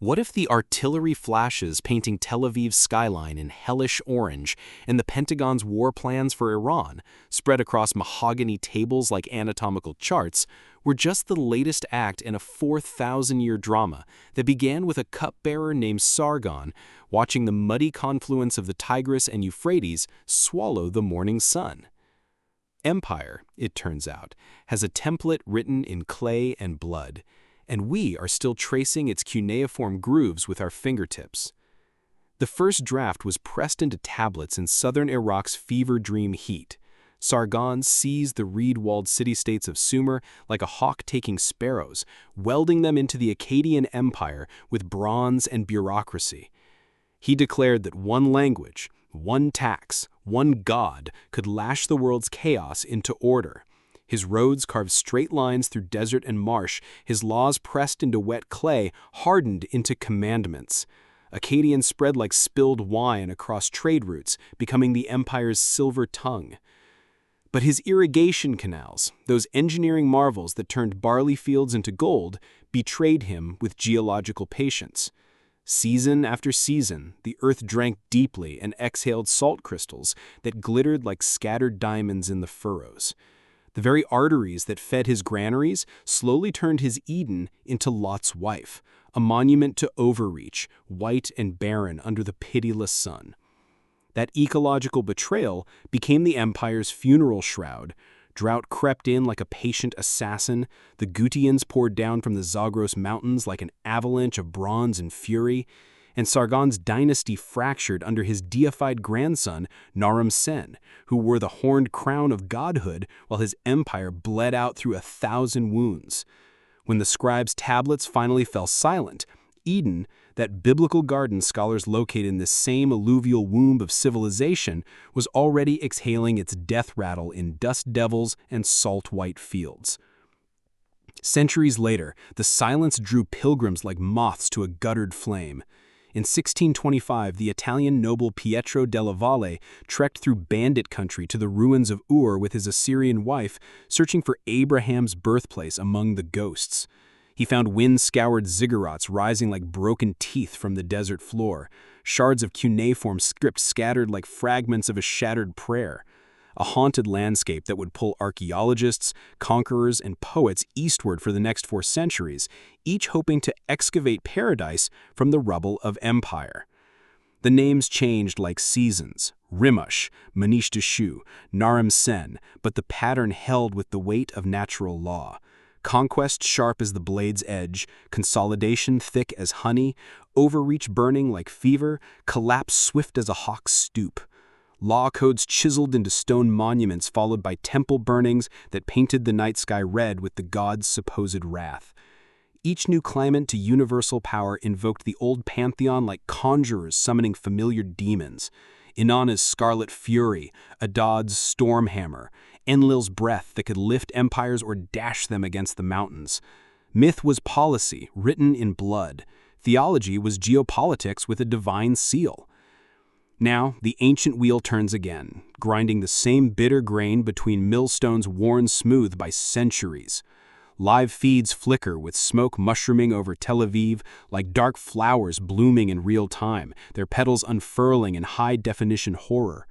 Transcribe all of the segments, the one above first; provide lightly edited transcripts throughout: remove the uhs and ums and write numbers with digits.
What if the artillery flashes painting Tel Aviv's skyline in hellish orange and the Pentagon's war plans for Iran, spread across mahogany tables like anatomical charts, were just the latest act in a 4,000-year drama that began with a cupbearer named Sargon watching the muddy confluence of the Tigris and Euphrates swallow the morning sun? Empire, it turns out, has a template written in clay and blood, and we are still tracing its cuneiform grooves with our fingertips. The first draft was pressed into tablets in southern Iraq's fever dream heat. Sargon seized the reed-walled city-states of Sumer like a hawk taking sparrows, welding them into the Akkadian Empire with bronze and bureaucracy. He declared that one language, one tax, one god could lash the world's chaos into order. His roads carved straight lines through desert and marsh, his laws pressed into wet clay, hardened into commandments. Akkadian spread like spilled wine across trade routes, becoming the empire's silver tongue. But his irrigation canals, those engineering marvels that turned barley fields into gold, betrayed him with geological patience. Season after season, the earth drank deeply and exhaled salt crystals that glittered like scattered diamonds in the furrows. The very arteries that fed his granaries slowly turned his Eden into Lot's wife, a monument to overreach, white and barren under the pitiless sun. That ecological betrayal became the empire's funeral shroud. Drought crept in like a patient assassin, the Gutians poured down from the Zagros mountains like an avalanche of bronze and fury, and Sargon's dynasty fractured under his deified grandson, Naram-Sen, who wore the horned crown of godhood while his empire bled out through 1,000 wounds. When the scribes' tablets finally fell silent, Eden, that biblical garden scholars locate in this same alluvial womb of civilization, was already exhaling its death rattle in dust devils and salt-white fields. Centuries later, the silence drew pilgrims like moths to a guttered flame. In 1625, the Italian noble Pietro della Valle trekked through bandit country to the ruins of Ur with his Assyrian wife, searching for Abraham's birthplace among the ghosts. He found wind-scoured ziggurats rising like broken teeth from the desert floor, shards of cuneiform script scattered like fragments of a shattered prayer. A haunted landscape that would pull archaeologists, conquerors, and poets eastward for the next 4 centuries, each hoping to excavate paradise from the rubble of empire. The names changed like seasons: Rimush, Manish-Dashu, Naram-Sen, but the pattern held with the weight of natural law. Conquest sharp as the blade's edge, consolidation thick as honey, overreach burning like fever, collapse swift as a hawk's stoop. Law codes chiseled into stone monuments followed by temple burnings that painted the night sky red with the gods' supposed wrath. Each new claimant to universal power invoked the old pantheon like conjurers summoning familiar demons. Inanna's scarlet fury, Adad's storm hammer, Enlil's breath that could lift empires or dash them against the mountains. Myth was policy, written in blood. Theology was geopolitics with a divine seal. Now, the ancient wheel turns again, grinding the same bitter grain between millstones worn smooth by centuries. Live feeds flicker with smoke mushrooming over Tel Aviv like dark flowers blooming in real time, their petals unfurling in high-definition horror.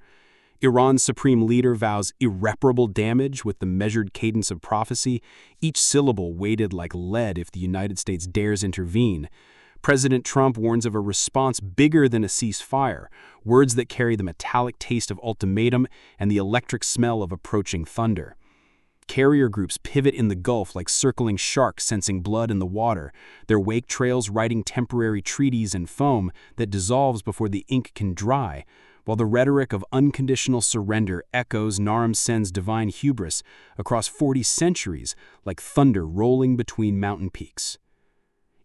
Iran's supreme leader vows irreparable damage with the measured cadence of prophecy, each syllable weighted like lead if the United States dares intervene. President Trump warns of a response bigger than a ceasefire, words that carry the metallic taste of ultimatum and the electric smell of approaching thunder. Carrier groups pivot in the Gulf like circling sharks sensing blood in the water, their wake trails writing temporary treaties in foam that dissolves before the ink can dry, while the rhetoric of unconditional surrender echoes Naram-Sen's divine hubris across 40 centuries like thunder rolling between mountain peaks.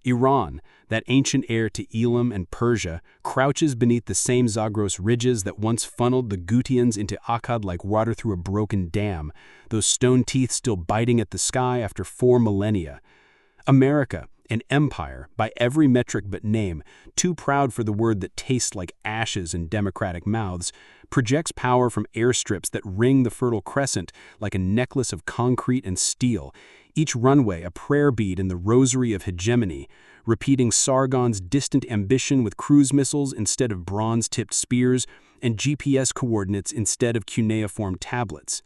Iran, that ancient heir to Elam and Persia, crouches beneath the same Zagros ridges that once funneled the Gutians into Akkad like water through a broken dam, those stone teeth still biting at the sky after 4 millennia. America, an empire, by every metric but name, too proud for the word that tastes like ashes in democratic mouths, projects power from airstrips that ring the Fertile Crescent like a necklace of concrete and steel, each runway a prayer bead in the rosary of hegemony, repeating Sargon's distant ambition with cruise missiles instead of bronze-tipped spears and GPS coordinates instead of cuneiform tablets.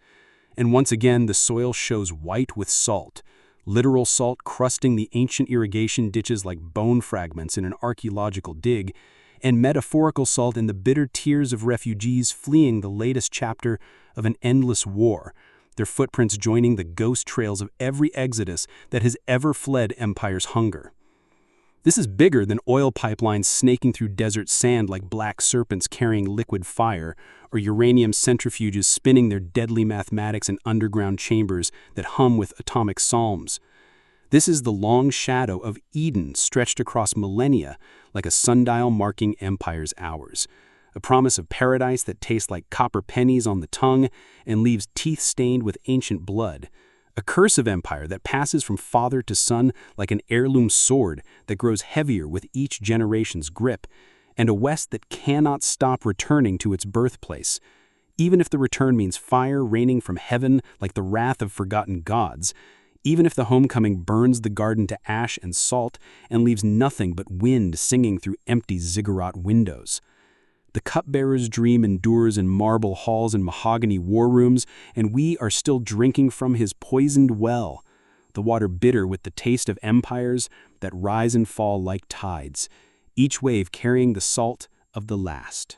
And once again, the soil shows white with salt, literal salt crusting the ancient irrigation ditches like bone fragments in an archaeological dig, and metaphorical salt in the bitter tears of refugees fleeing the latest chapter of an endless war, their footprints joining the ghost trails of every exodus that has ever fled empire's hunger. This is bigger than oil pipelines snaking through desert sand like black serpents carrying liquid fire, or uranium centrifuges spinning their deadly mathematics in underground chambers that hum with atomic psalms. This is the long shadow of Eden stretched across millennia like a sundial marking empire's hours, a promise of paradise that tastes like copper pennies on the tongue and leaves teeth stained with ancient blood. A curse of empire that passes from father to son like an heirloom sword that grows heavier with each generation's grip, and a West that cannot stop returning to its birthplace, even if the return means fire raining from heaven like the wrath of forgotten gods, even if the homecoming burns the garden to ash and salt and leaves nothing but wind singing through empty ziggurat windows. The cupbearer's dream endures in marble halls and mahogany war rooms, and we are still drinking from his poisoned well, the water bitter with the taste of empires that rise and fall like tides, each wave carrying the salt of the last.